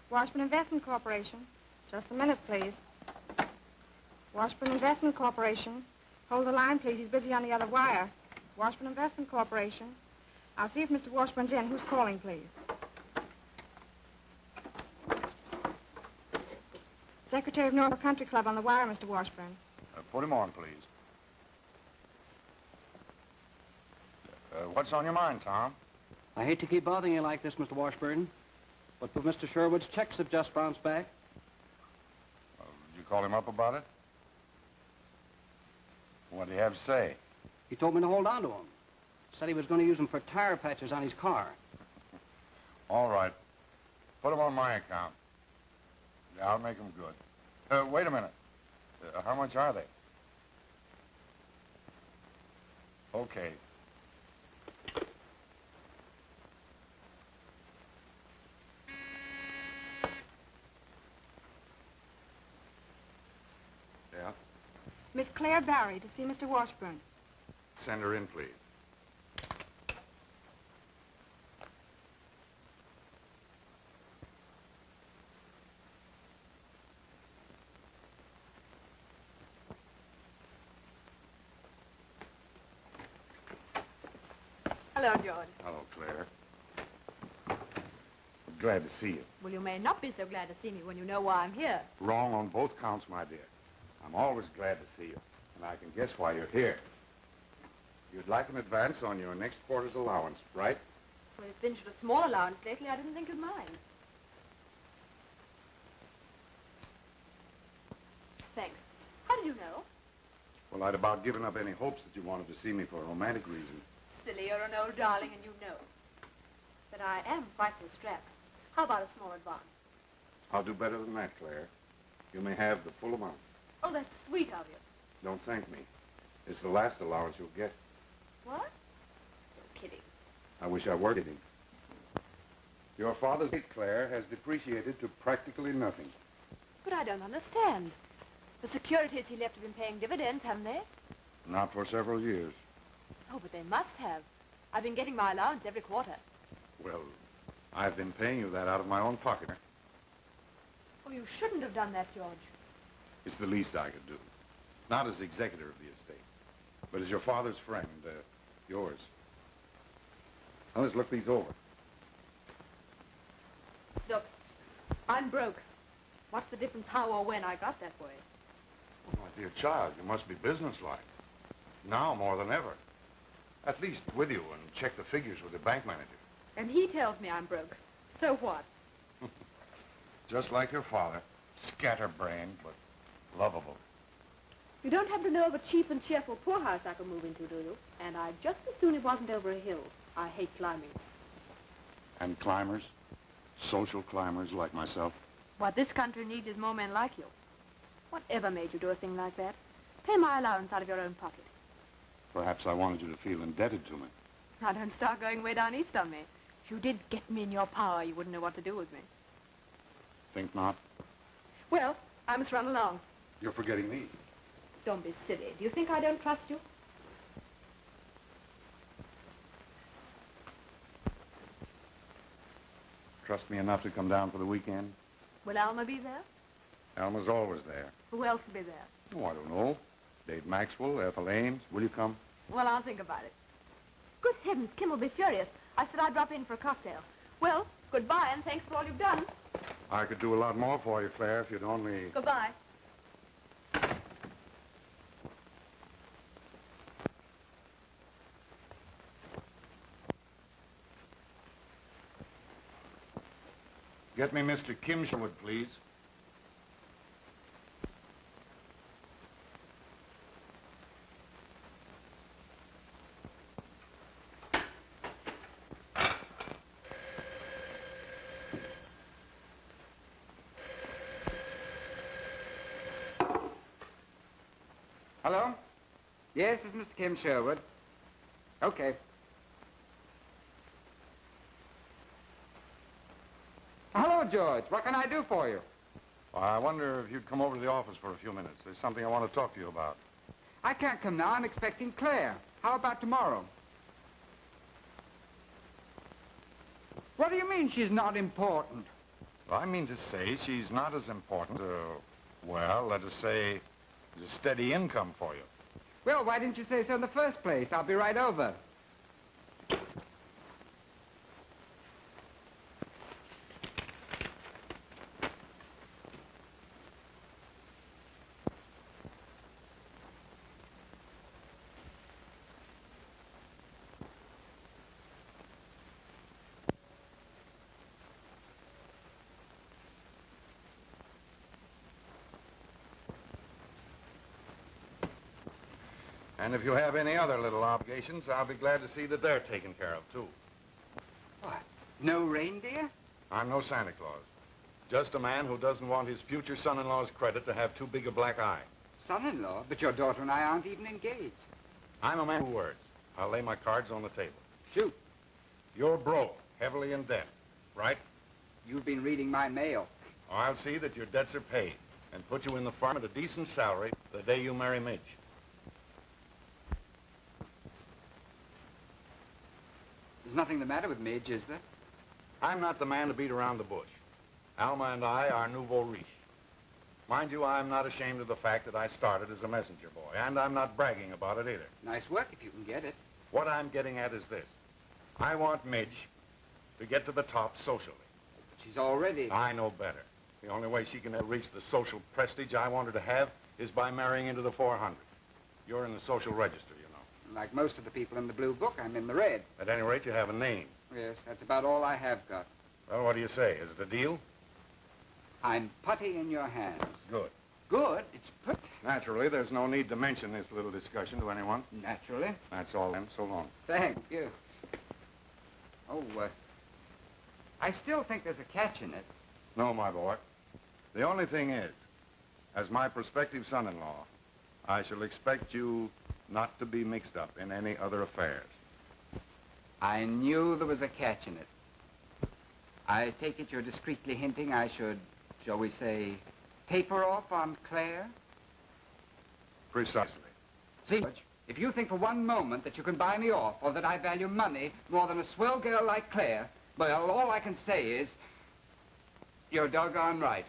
Washburn Investment Corporation. Just a minute, please. Washburn Investment Corporation. Hold the line, please. He's busy on the other wire. Washburn Investment Corporation. I'll see if Mr. Washburn's in. Who's calling, please? Secretary of Norfolk Country Club on the wire, Mr. Washburn. Put him on, please. What's on your mind, Tom? I hate to keep bothering you like this, Mr. Washburn, but Mr. Sherwood's checks have just bounced back. Did you call him up about it? What did he have to say? He told me to hold on to them. Said he was going to use them for tire patches on his car. All right. Put them on my account. Yeah, I'll make them good. Wait a minute. How much are they? Okay. Yeah? Miss Claire Barry to see Mr. Washburn. Send her in, please. Hello, George. Hello, Claire. Glad to see you. Well, you may not be so glad to see me when you know why I'm here. Wrong on both counts, my dear. I'm always glad to see you, and I can guess why you're here. You'd like an advance on your next quarter's allowance, right? Well, you've been short a small allowance lately. I didn't think you'd mind. Thanks. How did you know? Well, I'd about given up any hopes that you wanted to see me for a romantic reason. Silly, you're an old darling, and you know it. But I am frightfully strapped. How about a small advance? I'll do better than that, Claire. You may have the full amount. Oh, that's sweet of you. Don't thank me. It's the last allowance you'll get. What? You're kidding. I wish I were kidding. Your father's estate, Claire, has depreciated to practically nothing. But I don't understand. The securities he left have been paying dividends, haven't they? Not for several years. Oh, but they must have. I've been getting my allowance every quarter. Well, I've been paying you that out of my own pocket. Oh, you shouldn't have done that, George. It's the least I could do. Not as executor of the estate, but as your father's friend, yours. Now, let's look these over. Look, I'm broke. What's the difference how or when I got that way? Oh, my dear child, you must be businesslike. Now more than ever. At least with you and check the figures with the bank manager. And he tells me I'm broke. So what? Just like your father. Scatterbrained, but lovable. You don't happen to know of a cheap and cheerful poorhouse I could move into, do you? And I'd just as soon it wasn't over a hill. I hate climbing. And climbers? Social climbers like myself? What this country needs is more men like you. Whatever made you do a thing like that? Pay my allowance out of your own pocket. Perhaps I wanted you to feel indebted to me. Now, don't start going way down east on me. If you did get me in your power, you wouldn't know what to do with me. Think not? Well, I must run along. You're forgetting me. Don't be silly. Do you think I don't trust you? Trust me enough to come down for the weekend? Will Alma be there? Alma's always there. Who else will be there? Oh, I don't know. Dave Maxwell, Ethel Ames. Will you come? Well, I'll think about it. Good heavens, Kim will be furious. I said I'd drop in for a cocktail. Well, goodbye, and thanks for all you've done. I could do a lot more for you, Claire, if you'd only... Goodbye. Get me Mr. Kim Sherwood, please. Hello? Yes, this is Mr. Kim Sherwood. Okay. Hello, George. What can I do for you? Well, I wonder if you'd come over to the office for a few minutes. There's something I want to talk to you about. I can't come now. I'm expecting Claire. How about tomorrow? What do you mean she's not important? Well, I mean to say she's not as important, well, let us say, as a steady income for you. Well, why didn't you say so in the first place? I'll be right over. And if you have any other little obligations, I'll be glad to see that they're taken care of, too. What? No reindeer? I'm no Santa Claus. Just a man who doesn't want his future son-in-law's credit to have too big a black eye. Son-in-law? But your daughter and I aren't even engaged. I'm a man of words. I'll lay my cards on the table. Shoot. You're broke, heavily in debt, right? You've been reading my mail. I'll see that your debts are paid and put you in the farm at a decent salary the day you marry Midge. There's nothing the matter with Midge, is there? I'm not the man to beat around the bush. Alma and I are nouveau riche. Mind you, I'm not ashamed of the fact that I started as a messenger boy, and I'm not bragging about it either. Nice work if you can get it. What I'm getting at is this. I want Midge to get to the top socially. But she's already... I know better. The only way she can ever reach the social prestige I want her to have is by marrying into the 400. You're in the social register, you know. Like most of the people in the blue book, I'm in the red. At any rate, you have a name. Yes, that's about all I have got. Well, what do you say? Is it a deal? I'm putty in your hands. Good. Good? It's put... Naturally, there's no need to mention this little discussion to anyone. Naturally. That's all then. So long. Thank you. Oh, I still think there's a catch in it. No, my boy. The only thing is, as my prospective son-in-law, I shall expect you not to be mixed up in any other affairs. I knew there was a catch in it. I take it you're discreetly hinting I should, shall we say, taper off on Claire? Precisely. See, George, if you think for one moment that you can buy me off or that I value money more than a swell girl like Claire, well, all I can say is, you're doggone right.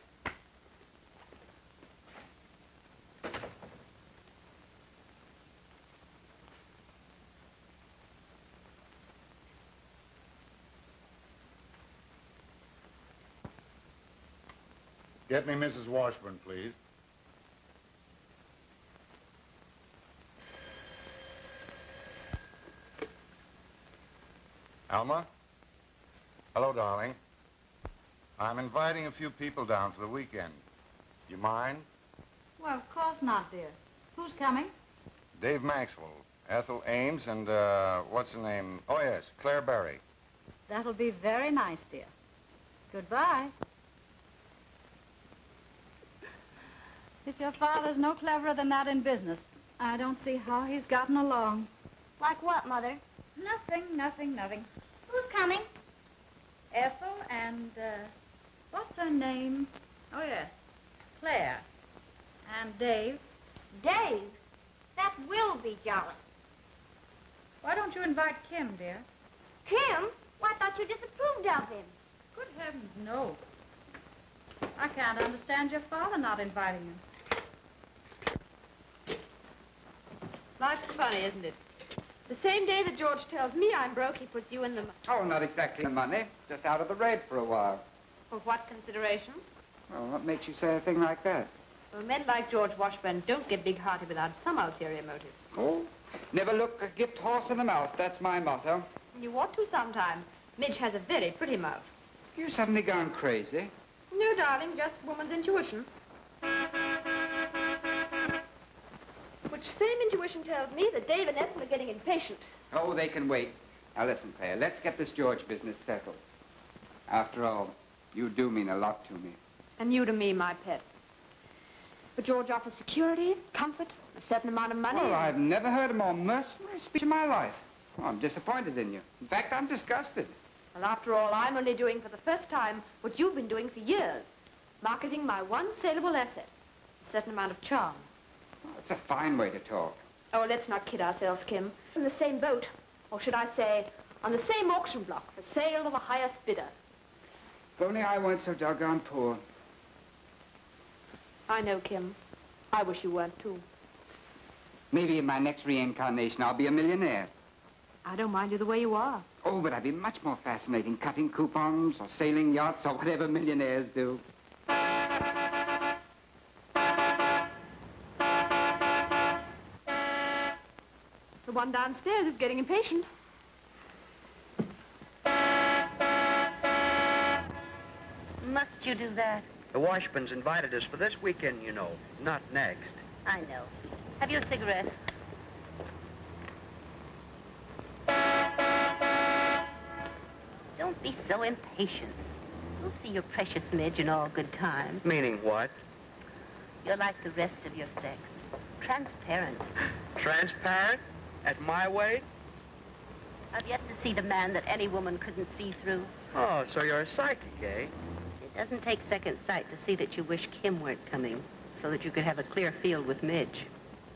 Get me Mrs. Washburn, please. Alma? Hello, darling. I'm inviting a few people down for the weekend. You mind? Well, of course not, dear. Who's coming? Dave Maxwell, Ethel Ames, and, what's her name? Oh, yes, Claire Berry. That'll be very nice, dear. Goodbye. If your father's no cleverer than that in business, I don't see how he's gotten along. Like what, Mother? Nothing. Who's coming? Ethel and, what's her name? Oh, yes, Claire. And Dave. Dave? That will be jolly. Why don't you invite Kim, dear? Kim? Well, I thought you disapproved of him. Good heavens, no. I can't understand your father not inviting him. Life's funny, isn't it? The same day that George tells me I'm broke, he puts you in the... Oh, not exactly the money. Just out of the red for a while. For what consideration? Well, what makes you say a thing like that? Well, men like George Washburn don't get big-hearted without some ulterior motive. Oh? Never look a gift horse in the mouth. That's my motto. You ought to sometime. Midge has a very pretty mouth. You suddenly gone crazy. No, darling, just woman's intuition. Which same intuition tells me that Dave and Ethel are getting impatient. Oh, they can wait. Now listen, Claire, let's get this George business settled. After all, you do mean a lot to me. And you to me, my pet. But George offers security, comfort, a certain amount of money. Well, I've never heard a more mercenary speech in my life. Oh, I'm disappointed in you. In fact, I'm disgusted. Well, after all, I'm only doing for the first time what you've been doing for years. Marketing my one saleable asset. A certain amount of charm. Oh, it's a fine way to talk. Oh, let's not kid ourselves, Kim. In the same boat, or should I say, on the same auction block for sale to the highest bidder. If only I weren't so doggone poor. I know, Kim. I wish you weren't, too. Maybe in my next reincarnation I'll be a millionaire. I don't mind you the way you are. Oh, but I'd be much more fascinating cutting coupons or sailing yachts or whatever millionaires do. The one downstairs is getting impatient. Must you do that? The Washburns invited us for this weekend, you know, not next. I know. Have you a cigarette? Don't be so impatient. You'll see your precious Midge in all good time. Meaning what? You're like the rest of your sex. Transparent. Transparent? At my weight? I've yet to see the man that any woman couldn't see through. Oh, so you're a psychic, eh? It doesn't take second sight to see that you wish Kim weren't coming, so that you could have a clear field with Midge.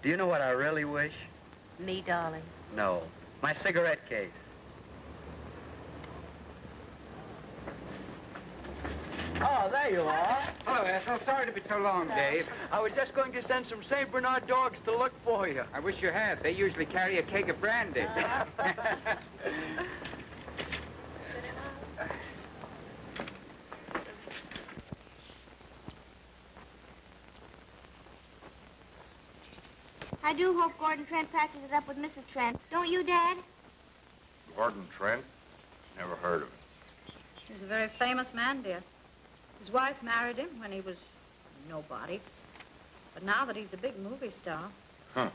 Do you know what I really wish? Me, darling. No. My cigarette case. Oh, there you are. Hello, Ethel. Sorry to be so long, Dave. I was just going to send some St. Bernard dogs to look for you. I wish you had. They usually carry a keg of brandy. I do hope Gordon Trent patches it up with Mrs. Trent. Don't you, Dad? Gordon Trent? Never heard of him. He's a very famous man, dear. His wife married him when he was nobody. But now that he's a big movie star... Huh.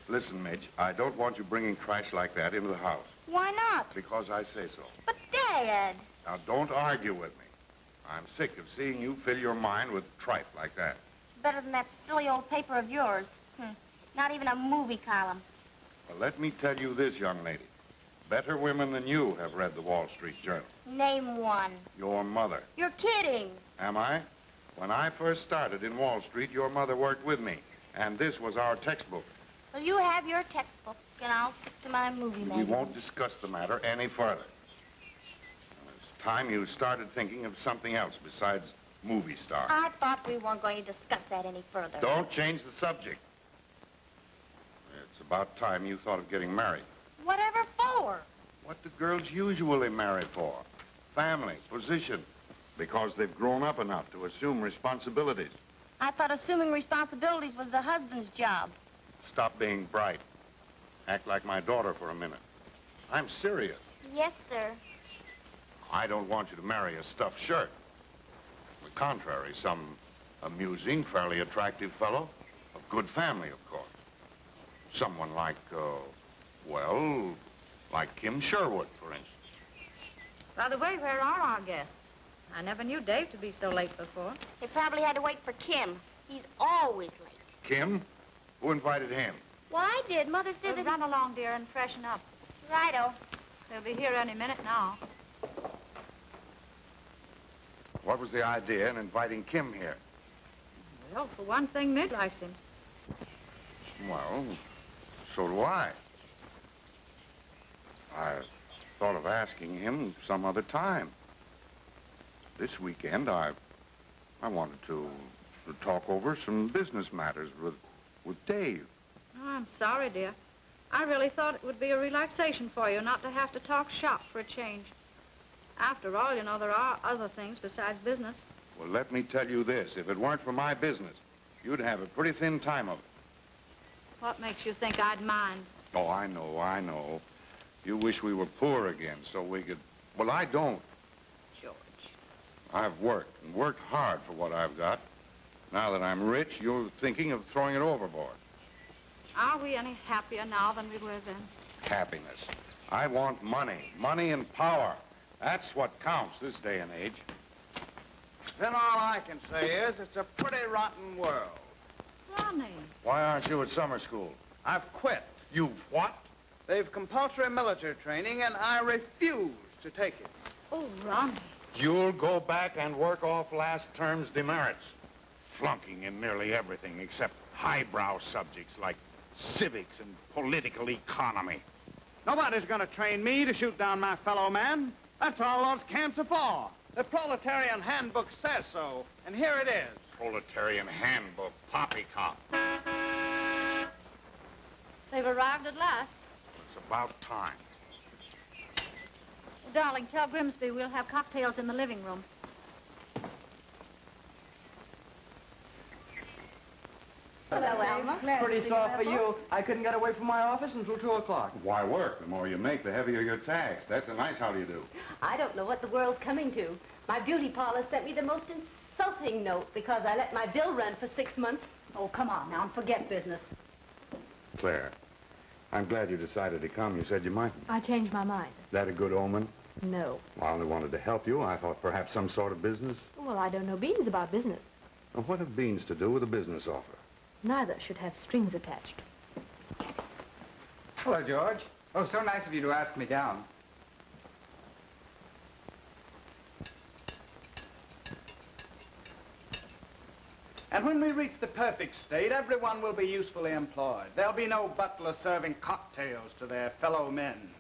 Listen, Midge, I don't want you bringing trash like that into the house. Why not? Because I say so. But, Dad... Now, don't argue with me. I'm sick of seeing you fill your mind with tripe like that. It's better than that silly old paper of yours. Not even a movie column. Well, let me tell you this, young lady. Better women than you have read the Wall Street Journal. Name one. Your mother. You're kidding. Am I? When I first started in Wall Street, your mother worked with me, and this was our textbook. Well, you have your textbook, and I'll stick to my movie magazine. We won't discuss the matter any further. It's time you started thinking of something else besides movie star. I thought we weren't going to discuss that any further. Don't change the subject. It's about time you thought of getting married. Whatever for? What do girls usually marry for? Family, position. Because they've grown up enough to assume responsibilities. I thought assuming responsibilities was the husband's job. Stop being bright. Act like my daughter for a minute. I'm serious. Yes, sir. I don't want you to marry a stuffed shirt. On the contrary, some amusing, fairly attractive fellow. Of good family, of course. Someone like, well, like Kim Sherwood, for instance. By the way, where are our guests? I never knew Dave to be so late before. They probably had to wait for Kim. He's always late. Kim? Who invited him? Well, I did. Mother said that... Run along, dear, and freshen up. Righto. They'll be here any minute now. What was the idea in inviting Kim here? Well, for one thing, Midge likes him. Well, so do I. I thought of asking him some other time. This weekend, I wanted to talk over some business matters with Dave. Oh, I'm sorry, dear. I really thought it would be a relaxation for you not to have to talk shop for a change. After all, you know, there are other things besides business. Well, let me tell you this. If it weren't for my business, you'd have a pretty thin time of it. What makes you think I'd mind? Oh, I know. You wish we were poor again so we could... Well, I don't. I've worked, and worked hard for what I've got. Now that I'm rich, you're thinking of throwing it overboard. Are we any happier now than we were then? Happiness. I want money. Money and power. That's what counts this day and age. Then all I can say is it's a pretty rotten world. Ronnie. Why aren't you at summer school? I've quit. You've what? They've compulsory military training, and I refuse to take it. Oh, Ronnie. You'll go back and work off last term's demerits. Flunking in nearly everything except highbrow subjects like civics and political economy. Nobody's going to train me to shoot down my fellow man. That's all those camps are for. The proletarian handbook says so, and here it is. Proletarian handbook, poppycock. They've arrived at last. It's about time. Darling, tell Grimsby we'll have cocktails in the living room. Hello, Alma. Pretty soft for you. I couldn't get away from my office until 2 o'clock. Why work? The more you make, the heavier your tax. That's a nice how do you do. I don't know what the world's coming to. My beauty parlor sent me the most insulting note because I let my bill run for 6 months. Oh, come on now and forget business. Claire, I'm glad you decided to come. You said you might. I changed my mind. That a good omen? No. Well, I only wanted to help you. I thought perhaps some sort of business. Well, I don't know beans about business. Well, what have beans to do with a business offer? Neither should have strings attached. Hello, George. Oh, so nice of you to ask me down. And when we reach the perfect state, everyone will be usefully employed. There'll be no butler serving cocktails to their fellow men.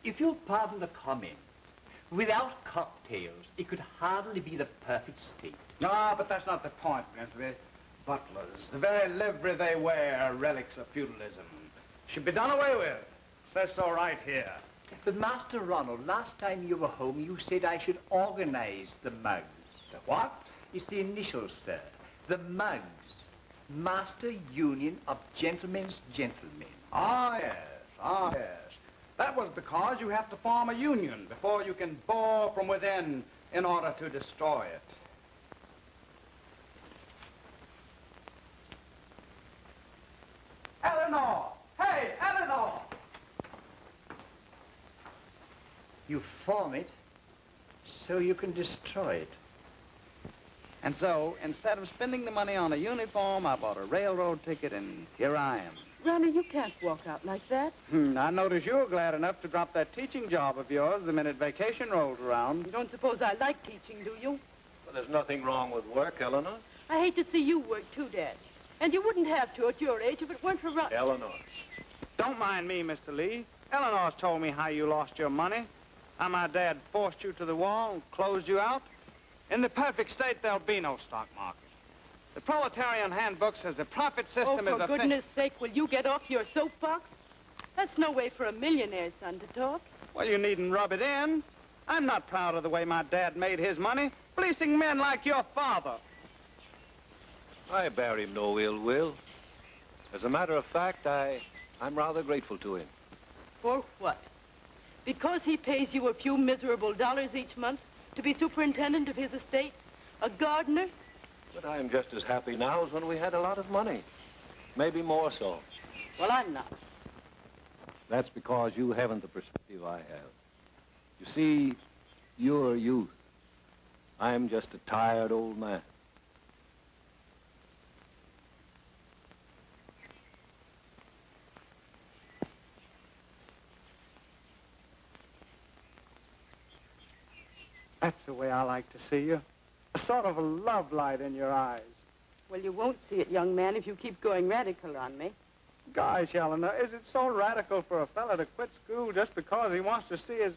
If you'll pardon the comment, without cocktails, it could hardly be the perfect state. Ah, but that's not the point, Grimsby. Butlers, the very livery they wear are relics of feudalism. Should be done away with. Says so right here. But Master Ronald, last time you were home, you said I should organize the mugs. The what? It's the initials, sir. The mugs. Master Union of Gentlemen's Gentlemen. Ah, yes. Ah, yes. That was because you have to form a union before you can bore from within in order to destroy it. Eleanor! Hey, Eleanor! You form it so you can destroy it. And so, instead of spending the money on a uniform, I bought a railroad ticket, and here I am. Ronnie, you can't walk out like that. I notice you're glad enough to drop that teaching job of yours the minute vacation rolls around. You don't suppose I like teaching, do you? Well, there's nothing wrong with work, Eleanor. I hate to see you work too, Dad. And you wouldn't have to at your age if it weren't for Ronnie. Eleanor. Don't mind me, Mr. Lee. Eleanor's told me how you lost your money, how my dad forced you to the wall and closed you out. In the perfect state, there'll be no stock market. The proletarian handbook says the profit system is Oh, for goodness sake, will you get off your soapbox? That's no way for a millionaire's son to talk. Well, you needn't rub it in. I'm not proud of the way my dad made his money, fleecing men like your father. I bear him no ill will. As a matter of fact, I'm rather grateful to him. For what? Because he pays you a few miserable dollars each month to be superintendent of his estate? A gardener? But I'm just as happy now as when we had a lot of money. Maybe more so. Well, I'm not. That's because you haven't the perspective I have. You see, you're youth. I'm just a tired old man. That's the way I like to see you. A sort of a love light in your eyes. Well, you won't see it, young man, if you keep going radical on me. Gosh, Eleanor, is it so radical for a fella to quit school just because he wants to see his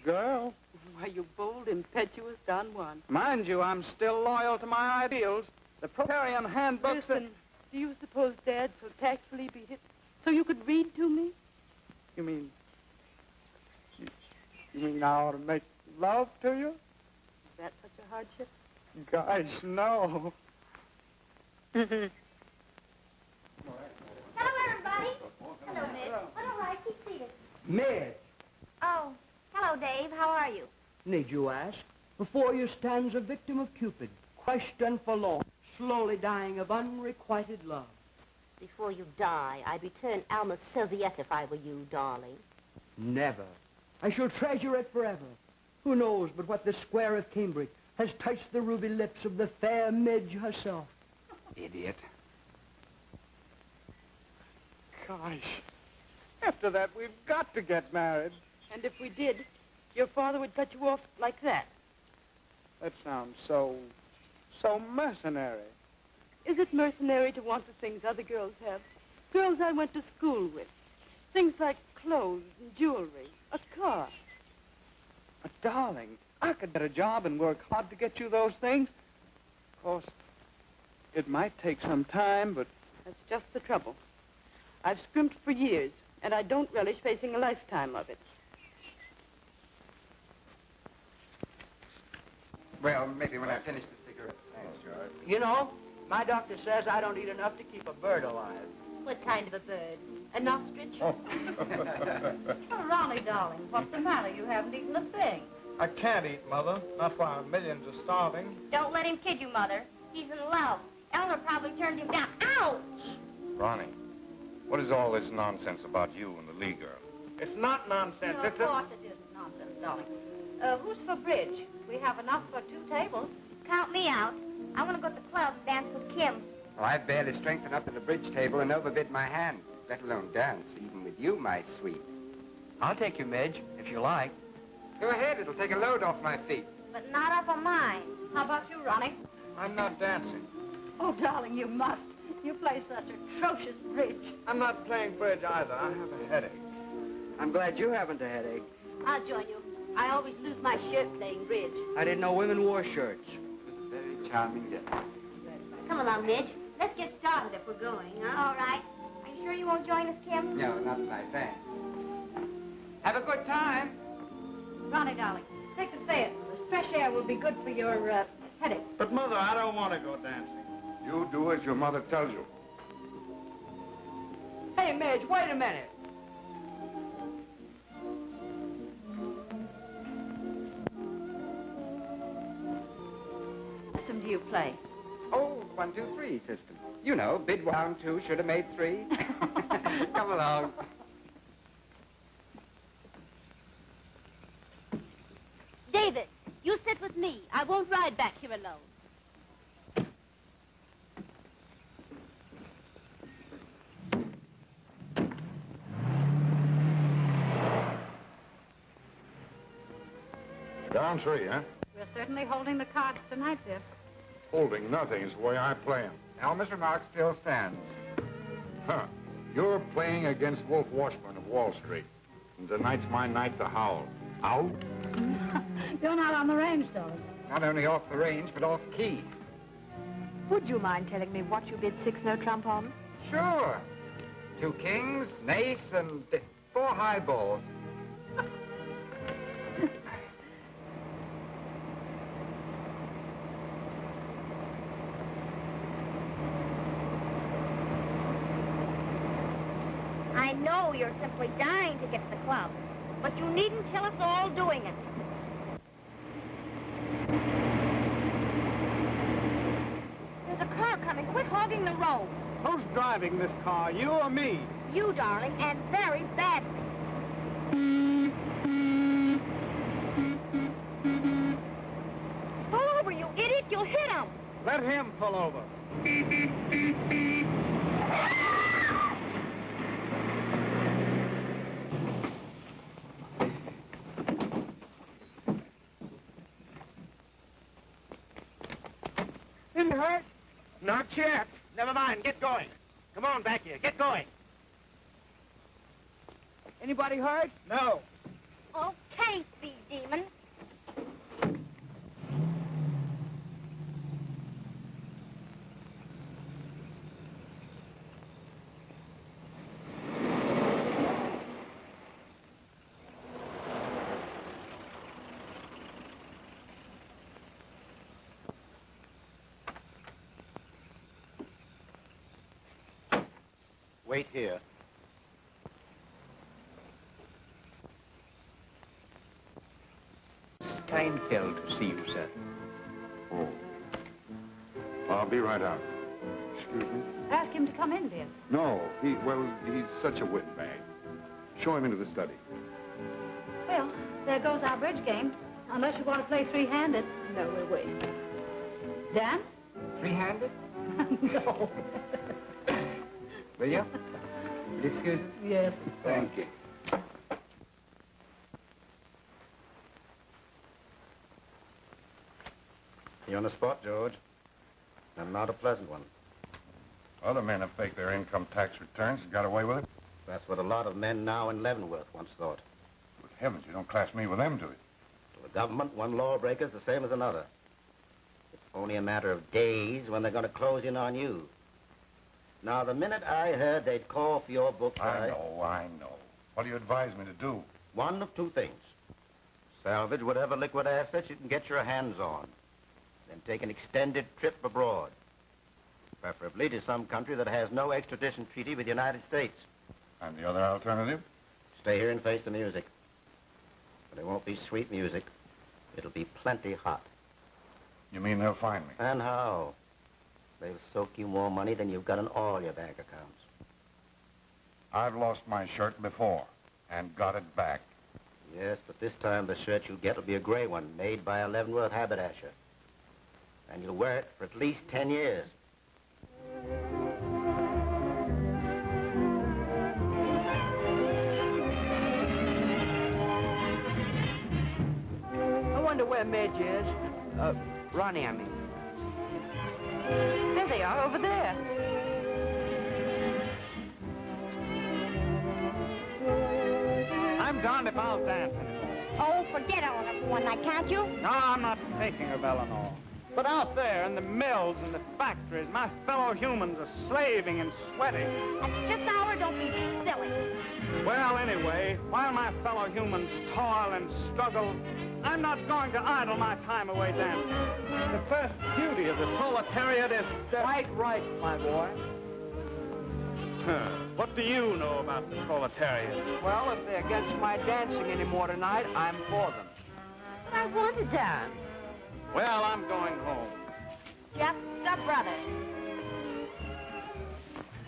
girl? Why, you bold, impetuous Don Juan. Mind you, I'm still loyal to my ideals. The proletarian handbook Listen, do you suppose Dad so tactfully beat it so you could read to me? You mean I ought to make love to you? Is that such a hardship? Gosh, no. Hello, everybody. Hello, Miss. All right, keep seated. Miss, Oh, hello, Dave. How are you? need you ask? Before you stands a victim of Cupid, crushed and forlorn, slowly dying of unrequited love. Before you die, I'd return Alma's serviette if I were you, darling. Never. I shall treasure it forever. Who knows but what the square of Cambridge has touched the ruby lips of the fair Midge herself. Idiot. Gosh. After that, we've got to get married. And if we did, your father would cut you off like that. That sounds so mercenary. Is it mercenary to want the things other girls have? Girls I went to school with. Things like clothes and jewelry, a car. But, darling, I could get a job and work hard to get you those things. Of course, it might take some time, but... That's just the trouble. I've scrimped for years, and I don't relish facing a lifetime of it. Well, maybe when I finish the cigarette. Thanks, George. You know, my doctor says I don't eat enough to keep a bird alive. What kind of a bird? An ostrich? Oh, Ronnie, darling, what's the matter? You haven't eaten a thing. I can't eat, Mother. Not while millions are starving. Don't let him kid you, Mother. He's in love. Eleanor probably turned him down. Ouch! Ronnie, what is all this nonsense about you and the Lee girl? It's not nonsense. No, of course it isn't nonsense, darling. Who's for bridge? We have enough for 2 tables. Count me out. I want to go to the club and dance with Kim. Well, I've barely strengthened up at the bridge table and overbid my hand, let alone dance, even with you, my sweet. I'll take you, Midge, if you like. Go ahead, it'll take a load off my feet. But not off of mine. How about you, Ronnie? I'm not dancing. Oh, darling, you must. You play such atrocious bridge. I'm not playing bridge either. I have a headache. I'm glad you haven't a headache. I'll join you. I always lose my shirt playing bridge. I didn't know women wore shirts. It was a very charming day. Come along, Midge. Let's get started if we're going, huh? All right. Are you sure you won't join us, Kim? No, not my fan. Have a good time. Ronnie, darling, take the say it. This fresh air will be good for your headache. But, Mother, I don't want to go dancing. You do as your mother tells you. Hey, Midge, wait a minute. What system do you play? Oh, 1, 2, 3 system. You know, bid 1, 2, should have made 3. Come along. David, you sit with me. I won't ride back here alone. Down 3, huh? We're certainly holding the cards tonight, Biff. Holding nothing is the way I play 'em. Elmer's remark still stands. Huh. You're playing against Wolf Washburn of Wall Street. And tonight's my night to howl. Out? You're not on the range, darling. Not only off the range, but off key. Would you mind telling me what you bid 6 no trump on? Sure. 2 kings, an ace, and 4 high balls. I know you're simply dying to get to the club, but you needn't kill us all doing it. There's a car coming. Quit hogging the road. Who's driving this car, you or me? You, darling, and very badly. Pull over, you idiot. You'll hit him. Let him pull over. Didn't hurt? Not yet. Never mind. Get going. Come on back here. Get going. Anybody hurt? No. Okay, speed demon. Wait here. Steinfeld to see you, sir. I'll be right out. Excuse me? Ask him to come in, dear. No, he's such a windbag. Show him into the study. Well, there goes our bridge game. Unless you want to play three-handed. No, we'll wait. Dance? Three-handed? No. Will you? Will you excuse us? Yes. Thank you. You're on the spot, George. And not a pleasant one. Other men have faked their income tax returns and got away with it. That's what a lot of men now in Leavenworth once thought. Good heavens, you don't class me with them, do you? To the government, one lawbreaker's the same as another. It's only a matter of days when they're going to close in on you. Now, the minute I heard they'd call for your books, I know. What do you advise me to do? One of two things. Salvage whatever liquid assets you can get your hands on. Then take an extended trip abroad. Preferably to some country that has no extradition treaty with the United States. And the other alternative? Stay here and face the music. But it won't be sweet music. It'll be plenty hot. You mean they'll find me? And how? They'll soak you more money than you've got in all your bank accounts. I've lost my shirt before and got it back. Yes, but this time the shirt you'll get will be a gray one made by a Leavenworth haberdasher. And you'll wear it for at least 10 years. I wonder where Midge is. Ronnie, I mean. There they are, over there. I'm darned if I'll dance anymore. Oh, forget Eleanor for one night, can't you? No, I'm not thinking of Eleanor. But out there in the mills and the factories, my fellow humans are slaving and sweating. At this hour, don't be silly. Well, anyway, while my fellow humans toil and struggle, I'm not going to idle my time away dancing. The first duty of the proletariat is... Quite right, my boy. What do you know about the proletariat? Well, if they're against my dancing anymore tonight, I'm for them. But I want to dance. Well, I'm going home. Just the brother.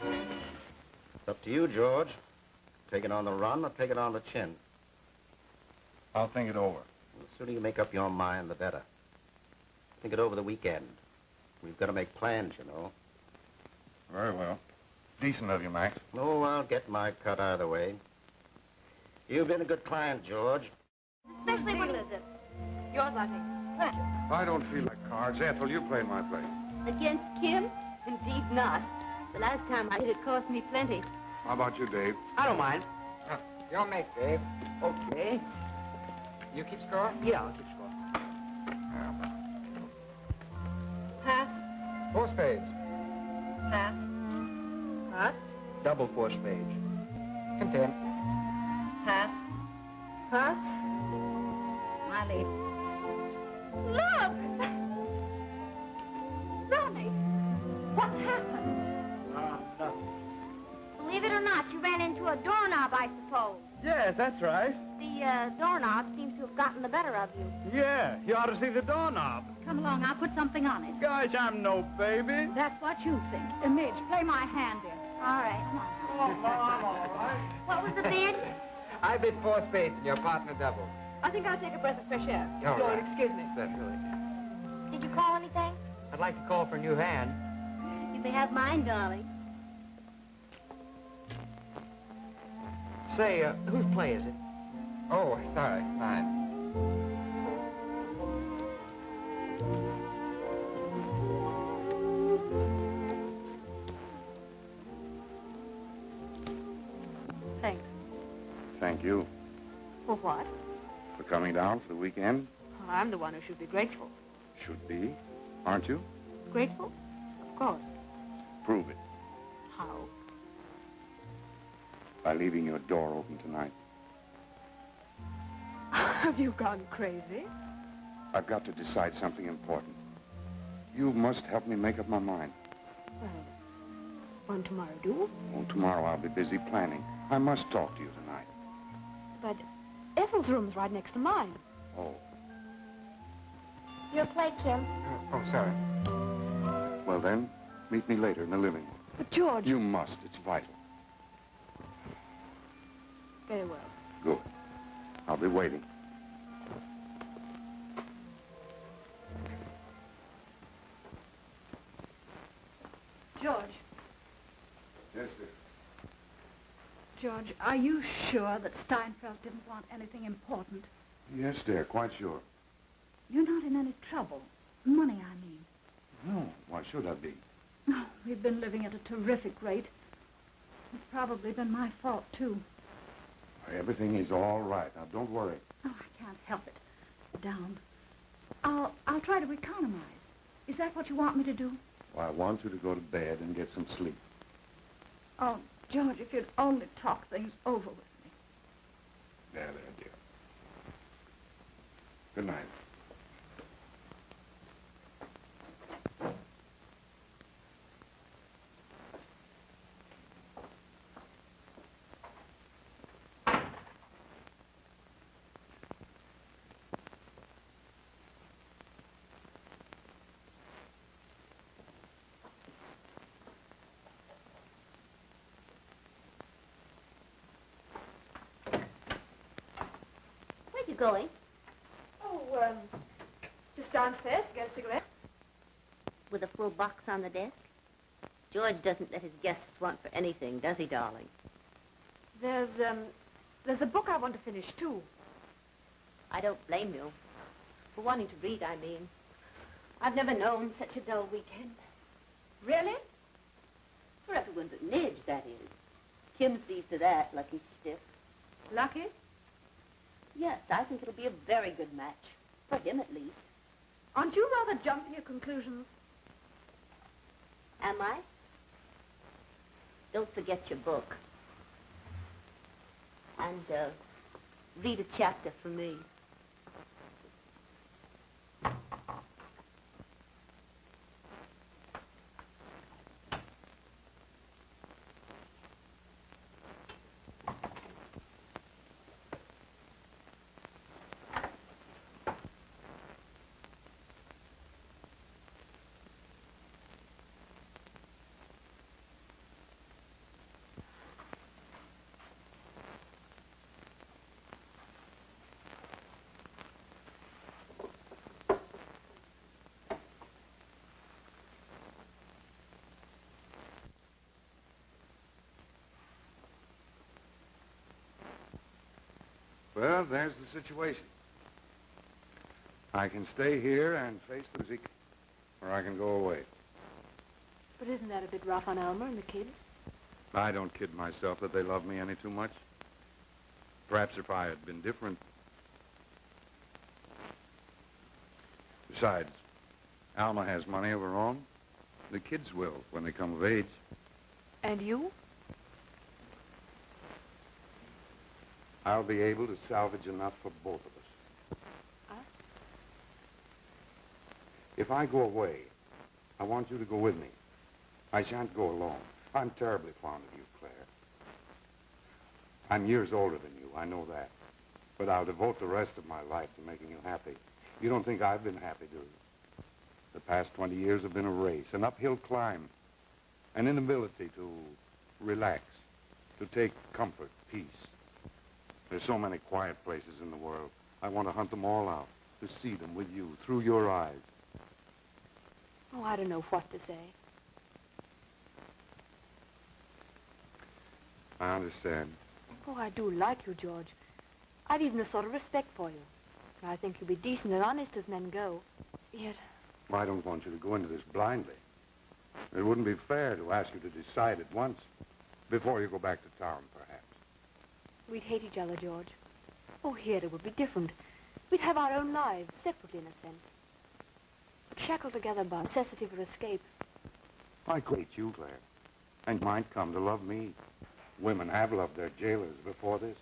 It's up to you, George. Take it on the run or take it on the chin. I'll think it over. The sooner you make up your mind, the better. Think it over the weekend. We've got to make plans, you know. Very well. Decent of you, Max. Oh, I'll get my cut either way. You've been a good client, George. Especially when... Is it? Yours, I think. I don't feel like cards. Ethel, you play my place. Against Kim? Indeed not. The last time I did it cost me plenty. How about you, Dave? I don't mind. You'll make, Dave. Okay. You keep score? Yeah, I'll keep score. Pass. 4 spades. Pass. Pass. Double 4 spades. Content. Pass. Pass. My lead. Look! Ronnie, what happened? Nothing. Believe it or not, you ran into a doorknob, I suppose. Yes, that's right. The doorknob seems to have gotten the better of you. Yeah, you ought to see the doorknob. Come along, I'll put something on it. Gosh, I'm no baby. That's what you think. Midge, play my hand, dear. All right, come on. I'm all right. What was the bid? I bid 4 spades and your partner double. I think I'll take a breath of fresh air. All Lord, right. excuse me. Certainly. Did you call anything? I'd like to call for a new hand. You may have mine, darling. Say, whose play is it? Oh, sorry. Fine. Thanks. Thank you For what? for coming down for the weekend. Well, I'm the one who should be grateful. Should be, aren't you? Grateful? Of course. Prove it How? by leaving your door open tonight. Have you gone crazy? I've got to decide something important. You must help me make up my mind. Well, won't tomorrow do? Oh, tomorrow I'll be busy planning. I must talk to you tonight. But Ethel's room's right next to mine. Oh, Your plate, Kim. Oh, sorry. Well, then, meet me later in the living room. But, George... You must. It's vital. Very well. Good. I'll be waiting. George. Yes, dear. George, are you sure that Steinfeld didn't want anything important? Yes, dear, quite sure. You're not in any trouble. Money, I mean. No, why should I be? Oh, we've been living at a terrific rate. It's probably been my fault, too. Everything is all right. Now, don't worry. Oh, I can't help it. Down. I'll try to economize. Is that what you want me to do? Well, I want you to go to bed and get some sleep. Oh, George, if you'd only talk things over with me. There, dear. Good night. Where you going? Oh, just downstairs to get a cigarette. With a full box on the desk? George doesn't let his guests want for anything, does he, darling? There's a book I want to finish, too. I don't blame you. For wanting to read, I mean. I've never known such a dull weekend. Really? For everyone but Midge, that is. Kim sees to that, lucky stiff. Lucky? Yes, I think it'll be a very good match. For him, at least. Aren't you rather jump to your conclusions? Am I? Don't forget your book. And, read a chapter for me. Well, there's the situation. I can stay here and face the music, or I can go away. But isn't that a bit rough on Elmer and the kids? I don't kid myself that they love me any too much. Perhaps if I had been different. Besides, Alma has money of her own. The kids will when they come of age. And you? I'll be able to salvage enough for both of us. Huh? If I go away, I want you to go with me. I shan't go alone. I'm terribly fond of you, Claire. I'm years older than you, I know that. But I'll devote the rest of my life to making you happy. You don't think I've been happy, do you? The past 20 years have been a race, an uphill climb, an inability to relax, to take comfort, peace. There's so many quiet places in the world. I want to hunt them all out, to see them with you, through your eyes. Oh, I don't know what to say. I understand. Oh, I do like you, George. I've even a sort of respect for you. I think you'll be decent and honest as men go. Yet... Well, I don't want you to go into this blindly. It wouldn't be fair to ask you to decide at once, before you go back to town, perhaps. We'd hate each other, George. Oh, here it would be different. We'd have our own lives, separate in a sense. But shackled together by necessity for escape. I could hate you, Claire. And you might come to love me. Women have loved their jailers before this.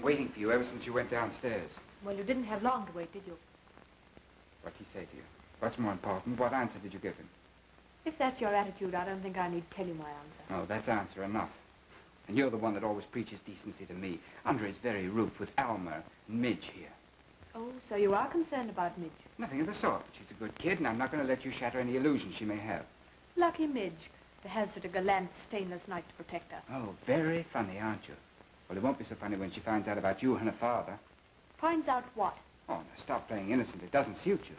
waiting for you ever since you went downstairs. Well, you didn't have long to wait, did you? What'd he say to you? What's more important, what answer did you give him? If that's your attitude, I don't think I need to tell you my answer. Oh, that's answer enough. And you're the one that always preaches decency to me, under his very roof with Alma and Midge here. Oh, so you are concerned about Midge? Nothing of the sort. She's a good kid, and I'm not going to let you shatter any illusions she may have. Lucky Midge to have such a gallant, stainless knight to protect her. Oh, very funny, aren't you? Well, it won't be so funny when she finds out about you and her father. Finds out what? Oh, now stop playing innocent. It doesn't suit you.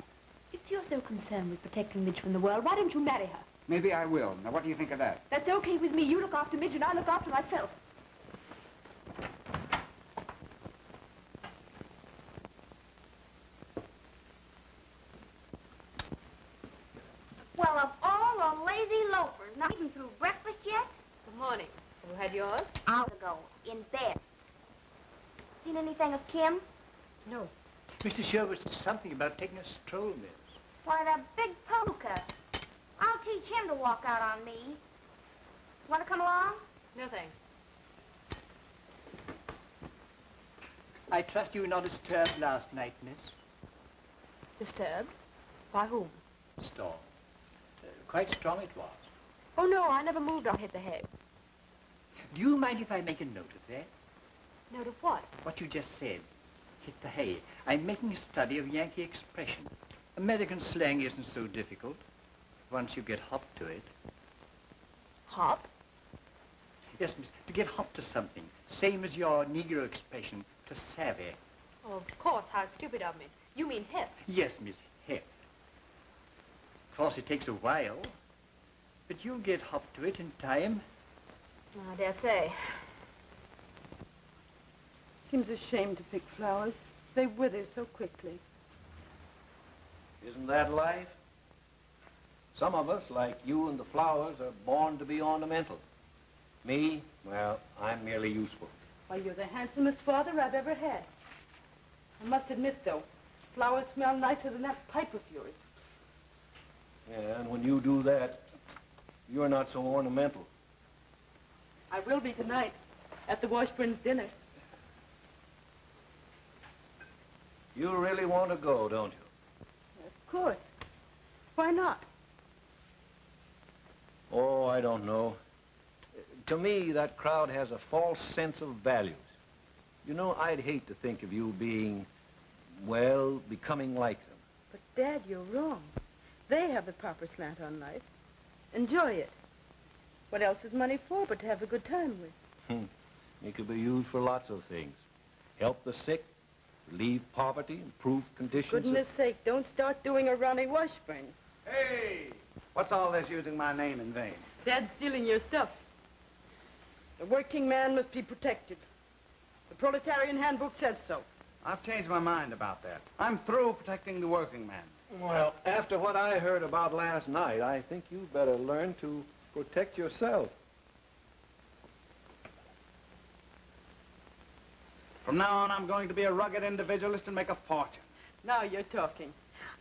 If you're so concerned with protecting Midge from the world, why don't you marry her? Maybe I will. Now, what do you think of that? That's okay with me. You look after Midge and I look after myself. Well, of all the lazy loafers, not even through breakfast yet? Good morning. Have you had yours? Hours ago, in bed. Seen anything of Kim? No. Mr. Sherwood said something about taking a stroll, miss. Why, the big poker. I'll teach him to walk out on me. Want to come along? No, thanks. I trust you were not disturbed last night, miss. Disturbed? By whom? Storm. Quite strong it was. Oh, no, I never moved or hit the hay. Do you mind if I make a note of that? Note of what? What you just said. Hit the hay. I'm making a study of Yankee expression. American slang isn't so difficult once you get hop to it. Hop? Yes, miss, to get hop to something. Same as your Negro expression, to savvy. Oh, of course, how stupid of me. You mean hip. Yes, miss, hip. Of course, it takes a while, but you'll get hop to it in time. I dare say. Seems a shame to pick flowers. They wither so quickly. Isn't that life? Some of us, like you and the flowers, are born to be ornamental. Me, well, I'm merely useful. Why, you're the handsomest father I've ever had. I must admit, though, flowers smell nicer than that pipe of yours. Yeah, and when you do that, you're not so ornamental. I will be tonight, at the Washburn's dinner. You really want to go, don't you? Of course. Why not? Oh, I don't know. To me, that crowd has a false sense of values. You know, I'd hate to think of you being, well, becoming like them. But, Dad, you're wrong. They have the proper slant on life. Enjoy it. What else is money for but to have a good time with? It could be used for lots of things. Help the sick, relieve poverty, improve conditions. Goodness sake, don't start doing a Ronnie Washburn. Hey! What's all this using my name in vain? Dad's stealing your stuff. The working man must be protected. The proletarian handbook says so. I've changed my mind about that. I'm through protecting the working man. Well, after what I heard about last night, I think you better learn to protect yourself. From now on, I'm going to be a rugged individualist and make a fortune. Now you're talking.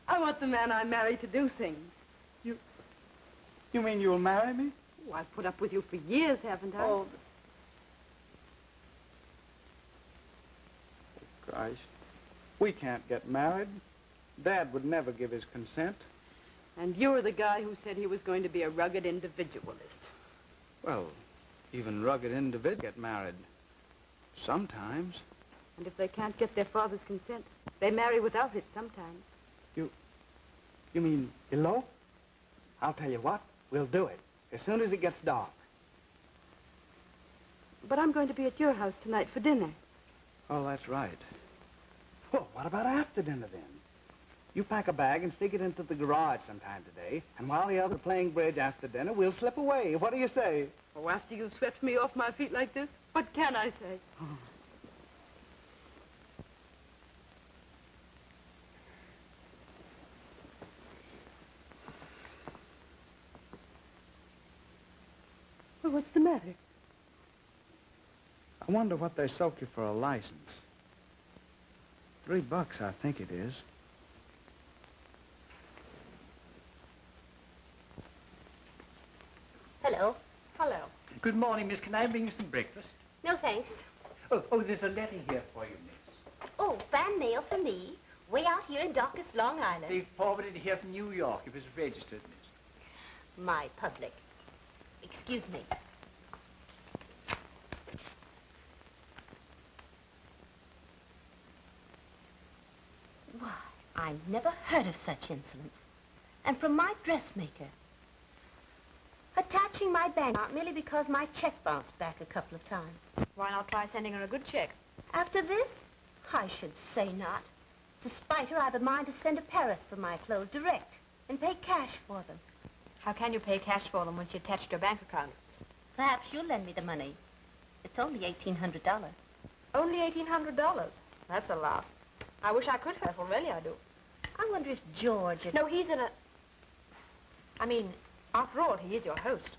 I want the man I marry to do things. You mean you'll marry me? Oh, I've put up with you for years, haven't I? Oh, Christ. We can't get married. Dad would never give his consent. And you're the guy who said he was going to be a rugged individualist. Well, even rugged individuals get married. Sometimes. And if they can't get their father's consent, they marry without it sometimes. You mean elope? I'll tell you what, we'll do it as soon as it gets dark. But I'm going to be at your house tonight for dinner. Oh, that's right. Well, what about after dinner, then? You pack a bag and stick it into the garage sometime today, and while the others are playing bridge after dinner, we'll slip away. What do you say? Oh, after you've swept me off my feet like this, what can I say? Well, what's the matter? I wonder what they soak you for a license. $3, I think it is. Hello. Hello. Good morning, miss. Can I bring you some breakfast? No, thanks. Oh, there's a letter here for you, miss. Oh, fan mail for me? Way out here in darkest Long Island. They forwarded it here from New York. It was registered, miss. My public. Excuse me. Why, I never heard of such insolence. And from my dressmaker. Attaching my bank account merely because my check bounced back a couple of times. Why not try sending her a good check? After this? I should say not. To spite her, I've a mind to send to Paris for my clothes direct and pay cash for them. How can you pay cash for them when she attached your bank account? Perhaps you'll lend me the money. It's only $1,800. Only $1,800? That's a lot. I wish I could have. Well, really, I do. I wonder if George... No, he's in a... I mean, after all, he is your host.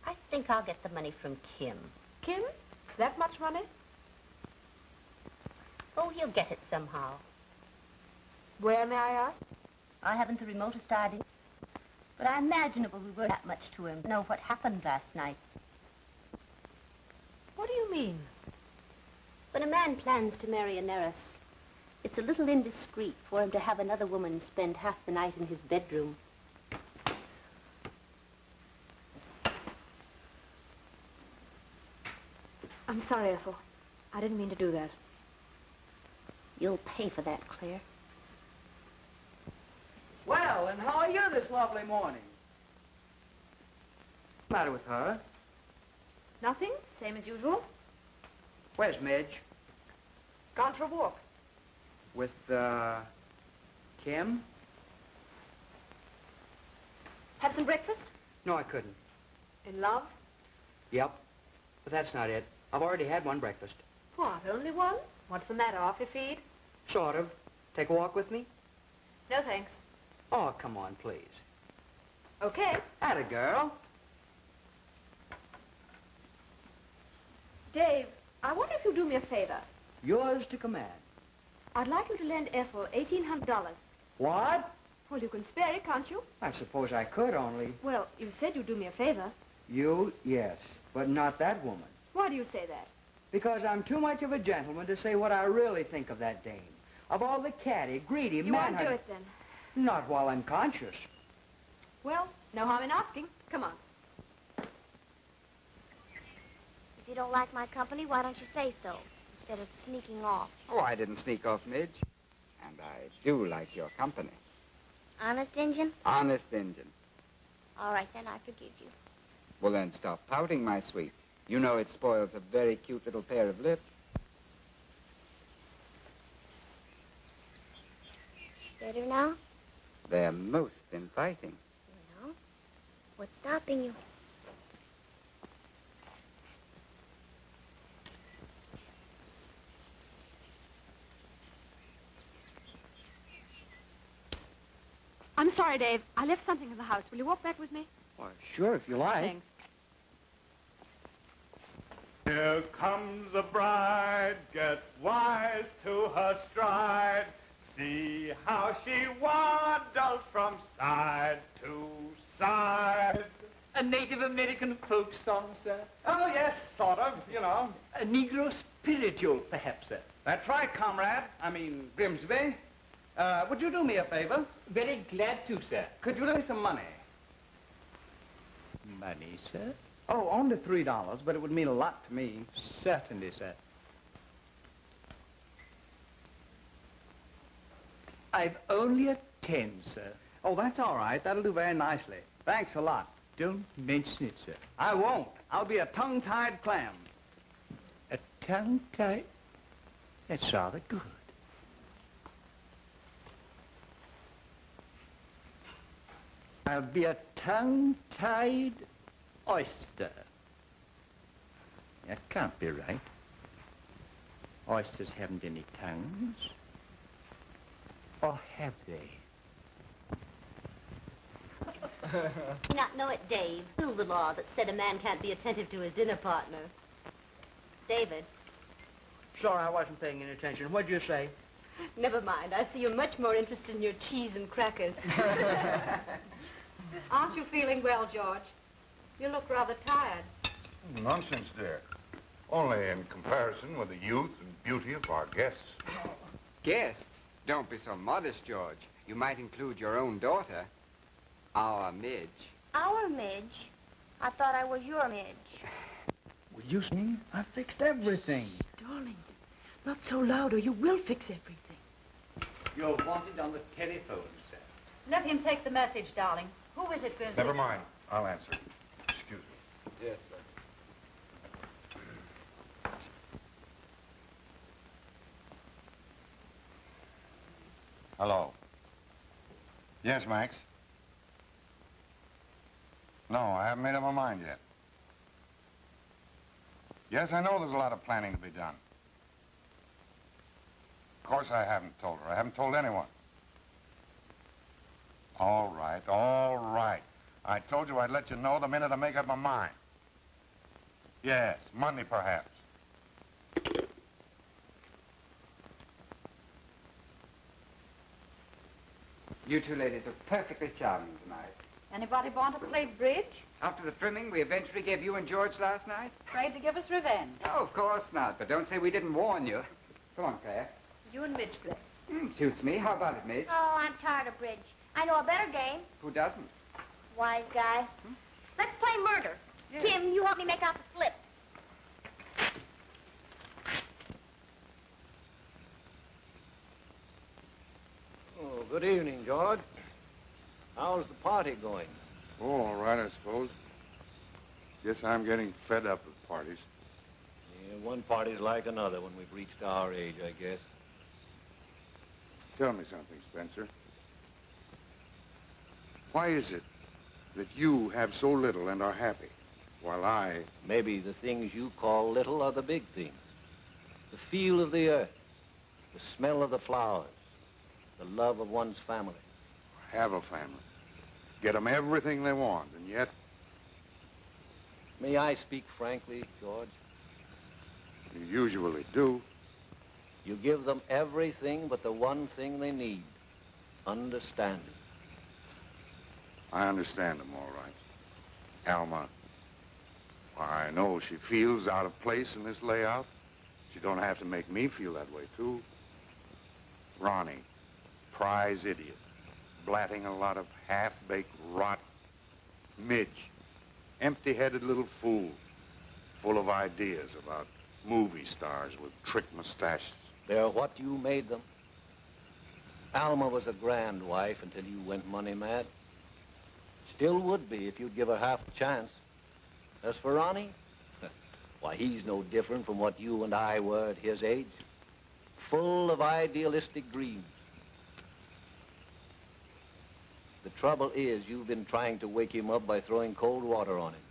I think I'll get the money from Kim. Kim? That much money? Oh, he'll get it somehow. Where, may I ask? I haven't the remotest idea. But I imagine it will be worth that much to him to know what happened last night. What do you mean? When a man plans to marry an heiress, it's a little indiscreet for him to have another woman spend half the night in his bedroom. I'm sorry, Ethel. I didn't mean to do that. You'll pay for that, Claire. Well, and how are you this lovely morning? What's the matter with her? Nothing. Same as usual. Where's Midge? Gone for a walk. With, Kim? Have some breakfast? No, I couldn't. In love? Yep. But that's not it. I've already had one breakfast. What, only one? What's the matter, off your feed? Sort of. Take a walk with me? No, thanks. Oh, come on, please. Okay. Atta girl. Dave, I wonder if you'll do me a favor. Yours to command. I'd like you to lend Ethel $1,800. What? Well, you can spare it, can't you? I suppose I could, only... Well, you said you'd do me a favor. You, yes, but not that woman. Why do you say that? Because I'm too much of a gentleman to say what I really think of that dame. Of all the catty, greedy, You won't do it, then? Not while I'm conscious. Well, no harm in asking. Come on. If you don't like my company, why don't you say so, instead of sneaking off? Oh, I didn't sneak off, Midge. And I do like your company. Honest, Injun? Honest Injun. All right, then, I forgive you. Well, then stop pouting, my sweet. You know it spoils a very cute little pair of lips. Better now? They're most inviting. No. What's stopping you? I'm sorry, Dave. I left something in the house. Will you walk back with me? Why, sure, if you like. Thanks. Here comes the bride, get wise to her stride. See how she waddles from side to side. A Native American folk song, sir? Oh, yes, sort of, you know. A Negro spiritual, perhaps, sir? That's right, comrade. I mean, Grimsby. Would you do me a favor? Very glad to, sir. Could you lend me some money? Money, sir? Oh, only $3, but it would mean a lot to me. Certainly, sir. I've only a 10, sir. Oh, that's all right. That'll do very nicely. Thanks a lot. Don't mention it, sir. I won't. I'll be a tongue-tied clam. A tongue-tied? That's rather good. I'll be a tongue-tied oyster. That can't be right. Oysters haven't any tongues. Or have they? You not know it, Dave. Knew the law that said a man can't be attentive to his dinner partner. David. Sorry, I wasn't paying any attention. What'd you say? Never mind. I see you're much more interested in your cheese and crackers. Aren't you feeling well, George? You look rather tired. Nonsense, dear. Only in comparison with the youth and beauty of our guests. Guests? Don't be so modest, George. You might include your own daughter, our Midge. Our Midge? I thought I was your Midge. Will you see? I fixed everything. Darling, not so loud or you will fix everything. You're wanted on the telephone, sir. Let him take the message, darling. Who is it, Grimsley? Never mind. I'll answer. Excuse me. Yes, sir. Hello. Yes, Max. No, I haven't made up my mind yet. Yes, I know there's a lot of planning to be done. Of course I haven't told her. I haven't told anyone. All right, all right. I told you I'd let you know the minute I make up my mind. Yes, Monday perhaps. You two ladies are perfectly charming tonight. Anybody want to play bridge? After the frimming we eventually gave you and George last night? Afraid to give us revenge? No, of course not. But don't say we didn't warn you. Come on, Claire. You and Midge play. Suits me. How about it, Midge? Oh, I'm tired of bridge. I know a better game. Who doesn't? Wise guy. Let's play murder. Yeah. Kim, you help me make out the slip. Oh, good evening, George. How's the party going? Oh, all right, I suppose. Guess I'm getting fed up with parties. Yeah, one party's like another when we've reached our age, I guess. Tell me something, Spencer. Why is it that you have so little and are happy, while I... Maybe the things you call little are the big things. The feel of the earth, the smell of the flowers, the love of one's family. have a family. Get them everything they want, and yet... May I speak frankly, George? You usually do. You give them everything but the one thing they need, understanding. I understand them all right. Alma, I know she feels out of place in this layout. She don't have to make me feel that way, too. Ronnie, prize idiot, blatting a lot of half-baked rot. Midge, empty-headed little fool, full of ideas about movie stars with trick mustaches. They're what you made them. Alma was a grand wife until you went money mad. Still would be if you'd give her half a chance. As for Ronnie, why, he's no different from what you and I were at his age. Full of idealistic dreams. The trouble is, you've been trying to wake him up by throwing cold water on him.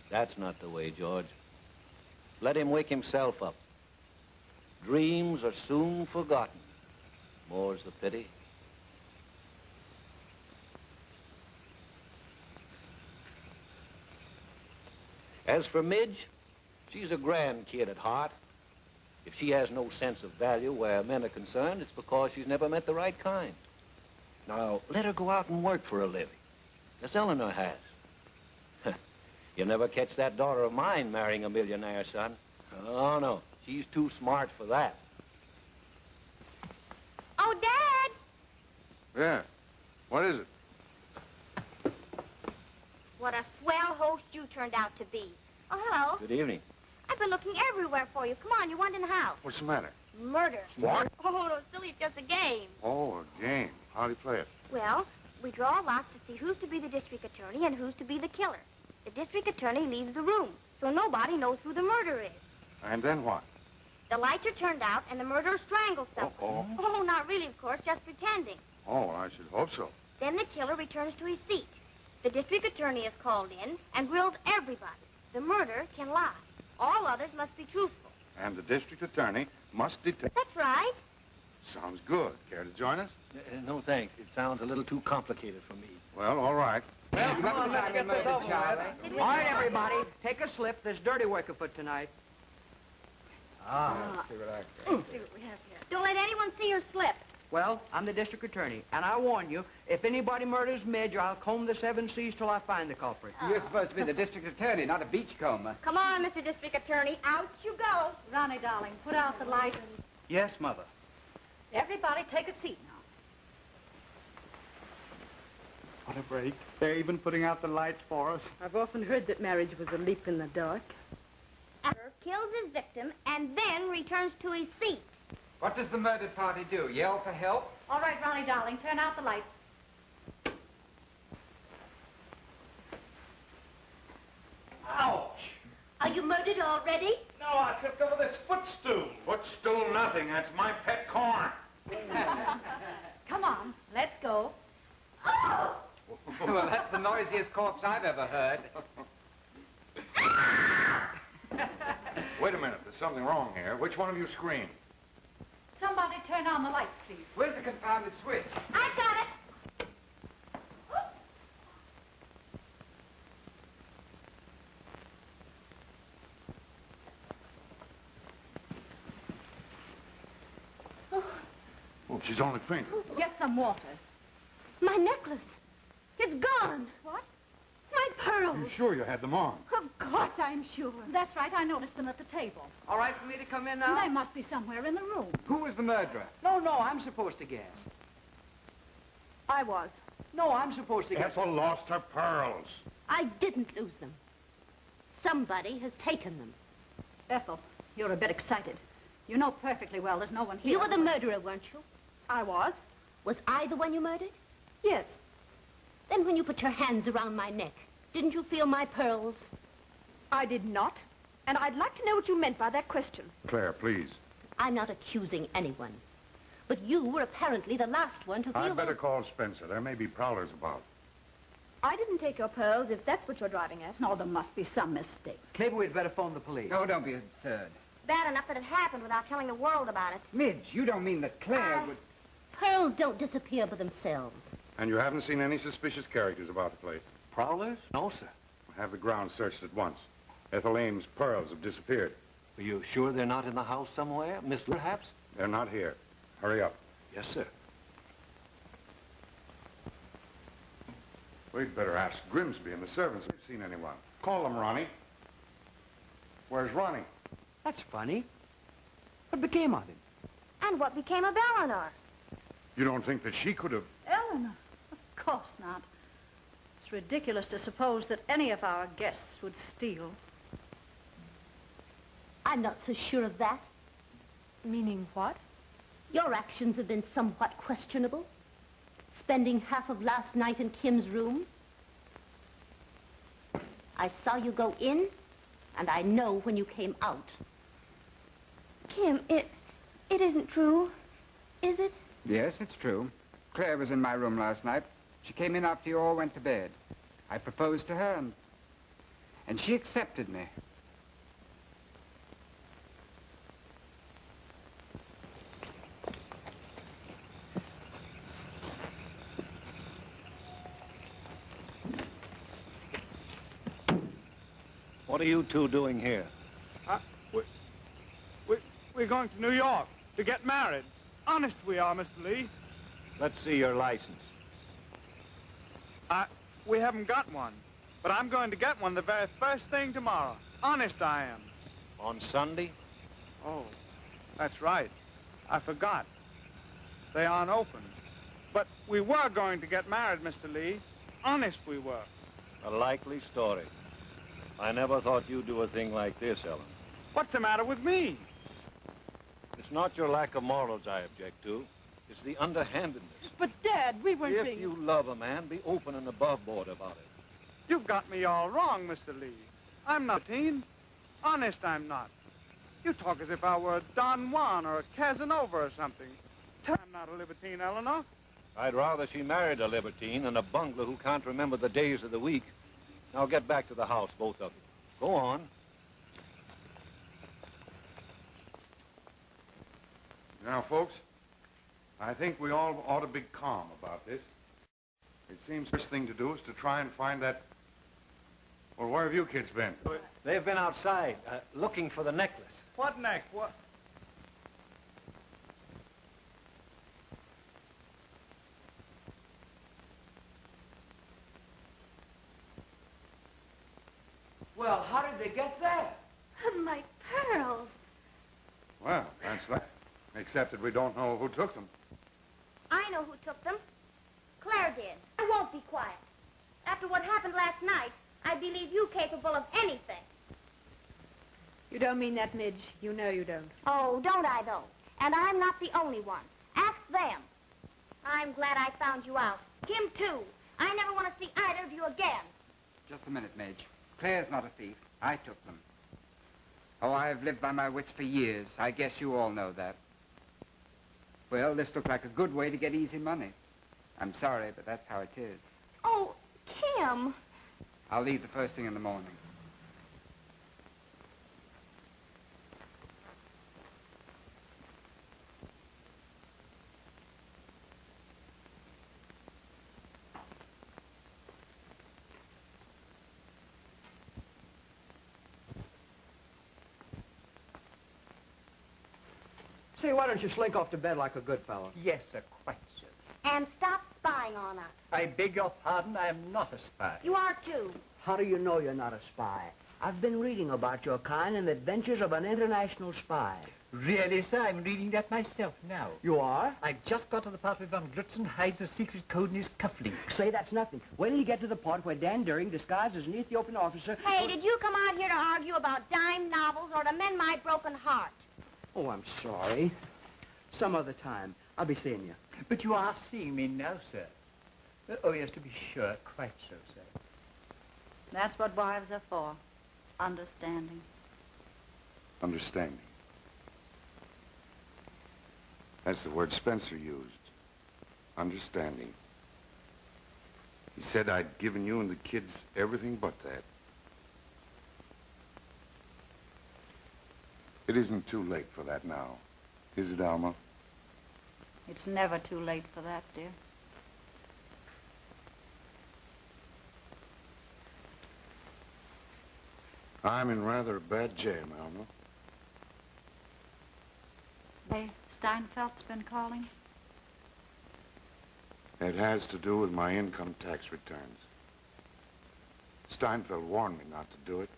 That's not the way, George. Let him wake himself up. Dreams are soon forgotten. More's the pity. As for Midge, she's a grand kid at heart. If she has no sense of value where men are concerned, it's because she's never met the right kind. Now, let her go out and work for a living, as Eleanor has. You'll never catch that daughter of mine marrying a millionaire, son. Oh, no. She's too smart for that. Oh, Dad! Yeah. What is it? What a swell host you turned out to be. Oh, hello. Good evening. I've been looking everywhere for you. Come on, you want in the house. What's the matter? Murder. What? Oh, no, silly, it's just a game. Oh, a game. How do you play it? Well, we draw lots to see who's to be the district attorney and who's to be the killer. The district attorney leaves the room, so nobody knows who the murderer is. And then what? The lights are turned out, and the murderer strangles someone. Uh-oh. Oh, not really, of course, just pretending. Oh, I should hope so. Then the killer returns to his seat. The district attorney is called in and grills everybody. The murderer can lie. All others must be truthful. And the district attorney must detect... That's right. Sounds good. Care to join us? No, thanks. It sounds a little too complicated for me. Well, all right. Well, come on, let's get this over with. All right, everybody, take a slip. There's dirty work afoot tonight. Let's see what I can. See what we have here. Don't let anyone see your slip. Well, I'm the district attorney, and I warn you, if anybody murders Midge, I'll comb the 7 seas till I find the culprit. You're supposed to be the district attorney, not a beachcomber. Come on, Mr. District Attorney. Out you go. Ronnie, darling, put out the lights. Yes, Mother. Everybody take a seat now. What a break. They're even putting out the lights for us. I've often heard that marriage was a leap in the dark. Kills his victim and then returns to his seat. What does the murdered party do? Yell for help? All right, Ronnie, darling, turn out the lights. Ouch! Are you murdered already? No, I tripped over this footstool. Footstool nothing. That's my pet corn. Come on, let's go. Well, that's the noisiest corpse I've ever heard. Wait a minute. There's something wrong here. Which one of you screamed? Somebody turn on the lights, please. Where's the confounded switch? I got it. Oh, she's only fainted. Get some water. My necklace. It's gone. What? My pearls. You sure you had them on? Of course I'm sure. That's right, I noticed them at the table. All right for me to come in now? They must be somewhere in the room. Who was the murderer? No, I'm supposed to guess. I was. No, I'm supposed to guess. Ethel lost her pearls. I didn't lose them. Somebody has taken them. Ethel, you're a bit excited. You know perfectly well there's no one here. You were the murderer, weren't you? I was. Was I the one you murdered? Yes. Then when you put your hands around my neck, didn't you feel my pearls? I did not. And I'd like to know what you meant by that question. Claire, please. I'm not accusing anyone. But you were apparently the last one to feel I'd better those... call Spencer. There may be prowlers about. I didn't take your pearls, if that's what you're driving at. No, there must be some mistake. Maybe we'd better phone the police. No, don't be absurd. Bad enough that it happened without telling the world about it. Midge, you don't mean that Claire would... Pearls don't disappear by themselves. And you haven't seen any suspicious characters about the place? Prowlers? No, sir. Have the ground searched at once. Ethel Ames' pearls have disappeared. Are you sure they're not in the house somewhere, Miss perhaps? They're not here. Hurry up. Yes, sir. We'd better ask Grimsby and the servants if they've seen anyone. Call them, Ronnie. Where's Ronnie? That's funny. What became of him? And what became of Eleanor? You don't think that she could have... Eleanor? Of course not. It's ridiculous to suppose that any of our guests would steal. I'm not so sure of that. Meaning what? Your actions have been somewhat questionable. Spending half of last night in Kim's room. I saw you go in, and I know when you came out. Kim, it isn't true, is it? Yes, it's true. Claire was in my room last night. She came in after you all went to bed. I proposed to her, and she accepted me. What are you two doing here? We're going to New York to get married. Honest we are, Mr. Lee. Let's see your license. We haven't got one, but I'm going to get one the very first thing tomorrow. Honest I am. On Sunday? Oh, that's right. I forgot. They aren't open. But we were going to get married, Mr. Lee. Honest we were. A likely story. I never thought you'd do a thing like this, Ellen. What's the matter with me? It's not your lack of morals I object to. It's the underhandedness. But, Dad, we weren't If you love a man, be open and above board about it. You've got me all wrong, Mr. Lee. I'm not a teen. Honest, I'm not. You talk as if I were a Don Juan or a Casanova or something. I'm not a libertine, Eleanor. I'd rather she married a libertine than a bungler who can't remember the days of the week. Now get back to the house, both of you. Go on. Now, folks, I think we all ought to be calm about this. It seems the first thing to do is to try and find that... Well, where have you kids been? They've been outside, looking for the necklace. What neck? What? Well, how did they get there? My pearls. Well, that's that. Except that we don't know who took them. I know who took them. Claire did. I won't be quiet. After what happened last night, I believe you capable of anything. You don't mean that, Midge. You know you don't. Oh, don't I, though? And I'm not the only one. Ask them. I'm glad I found you out. Kim, too. I never want to see either of you again. Just a minute, Midge. Claire's not a thief. I took them. Oh, I've lived by my wits for years. I guess you all know that. Well, this looked like a good way to get easy money. I'm sorry, but that's how it is. Oh, Kim. I'll leave the first thing in the morning. Say, why don't you slink off to bed like a good fellow? Yes, sir, quite so. And stop spying on us. I beg your pardon, I am not a spy. You are, too. How do you know you're not a spy? I've been reading about your kind and the adventures of an international spy. Really, sir, I'm reading that myself now. You are? I've just got to the part where Von Grutzen hides a secret code in his cufflinks. Say that's nothing. Wait till you get to the part where Dan During, disguised as an Ethiopian officer... Hey, did you come out here to argue about dime novels or to mend my broken heart? Oh, I'm sorry. Some other time. I'll be seeing you. But you are seeing me now, sir. Oh, yes, to be sure. Quite so, sir. That's what wives are for. Understanding. Understanding. That's the word Spencer used. Understanding. He said I'd given you and the kids everything but that. It isn't too late for that now, is it, Alma? It's never too late for that, dear. I'm in rather a bad jam, Alma. Hey, Steinfeld's been calling? It has to do with my income tax returns. Steinfeld warned me not to do it.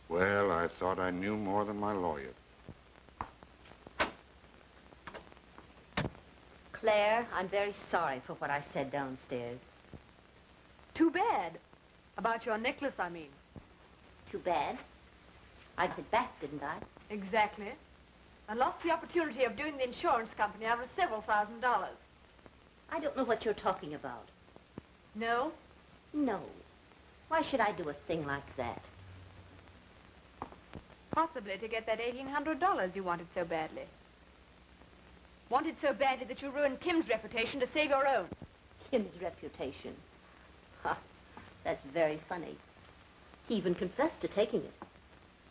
Well, I thought I knew more than my lawyer. Claire, I'm very sorry for what I said downstairs. Too bad. About your necklace, I mean. Too bad. I did back, didn't I? Exactly. I lost the opportunity of doing the insurance company out of several $1,000s. I don't know what you're talking about. No? No. Why should I do a thing like that? Possibly to get that $1,800 you wanted so badly. Wanted so badly that you ruined Kim's reputation to save your own. Kim's reputation? Ha, that's very funny. He even confessed to taking it.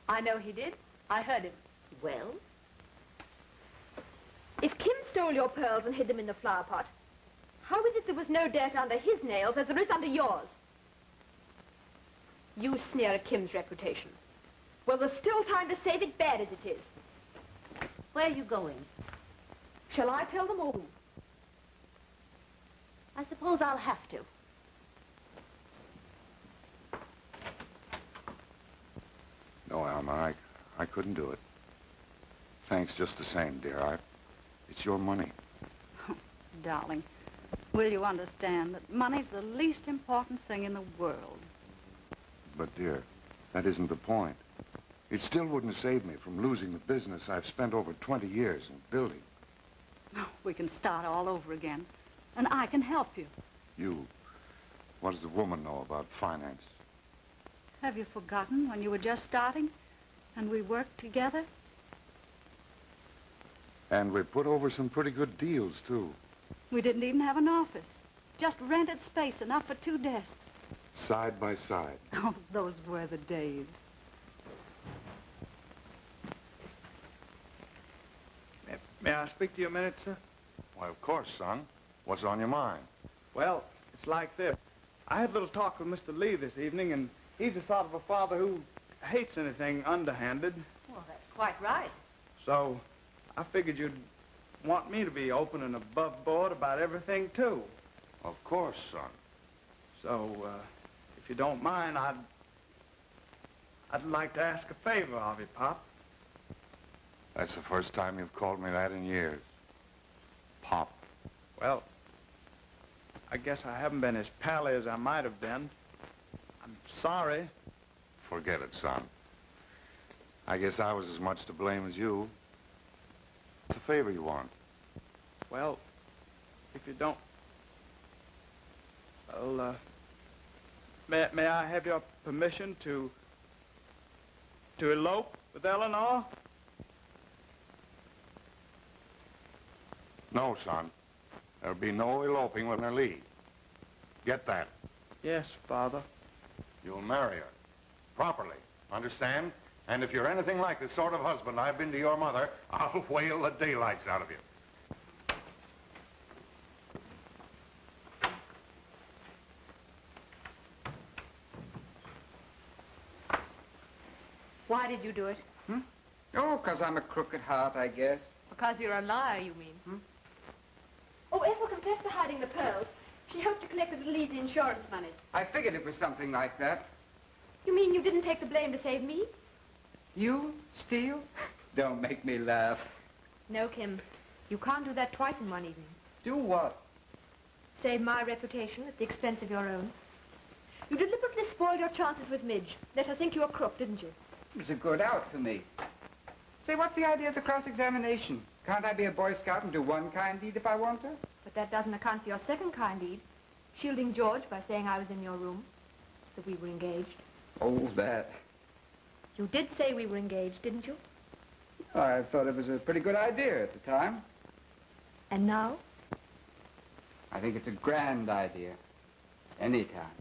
I know he did. I heard him. Well? If Kim stole your pearls and hid them in the flower pot, how is it there was no dirt under his nails as there is under yours? You sneer at Kim's reputation. Well, there's still time to save it, bad as it is. Where are you going? Shall I tell them all? I suppose I'll have to. No, Alma, I couldn't do it. Thanks just the same, dear. It's your money. Darling, will you understand that money's the least important thing in the world? But, dear, that isn't the point. It still wouldn't save me from losing the business I've spent over 20 years in building. We can start all over again, and I can help you. You, what does a woman know about finance? Have you forgotten when you were just starting and we worked together? And we put over some pretty good deals, too. We didn't even have an office. Just rented space enough for 2 desks. Side by side. Oh, those were the days. May I speak to you a minute, sir? Why, of course, son. What's on your mind? Well, it's like this. I had a little talk with Mr. Lee this evening, and he's the sort of a father who hates anything underhanded. Well, that's quite right. So I figured you'd want me to be open and above board about everything, too. Of course, son. So, if If you don't mind, I'd like to ask a favor of you, Pop. That's the first time you've called me that in years. Pop. Well, I guess I haven't been as pally as I might have been. I'm sorry. Forget it, son. I guess I was as much to blame as you. It's a favor you want. Well, if you don't... Well, may I have your permission to elope with Eleanor? No, son. There'll be no eloping with Lee. Get that? Yes, Father. You'll marry her. Properly. Understand? And if you're anything like the sort of husband I've been to your mother, I'll whale the daylights out of you. Why did you do it? Oh, 'cause I'm a crook at heart, I guess. Because you're a liar, you mean? Oh, Ethel confessed to hiding the pearls. She hoped to collect the little easy insurance money. I figured it was something like that. You mean you didn't take the blame to save me? You steal? Don't make me laugh. No, Kim. You can't do that twice in one evening. Do what? Save my reputation at the expense of your own. You deliberately spoiled your chances with Midge. Let her think you a crook, didn't you? It was a good out for me. Say, what's the idea of the cross-examination? Can't I be a Boy Scout and do one kind deed if I want to? But that doesn't account for your second kind deed. Shielding George by saying I was in your room. That we were engaged. Oh, that. You did say we were engaged, didn't you? I thought it was a pretty good idea at the time. And now? I think it's a grand idea. Anytime.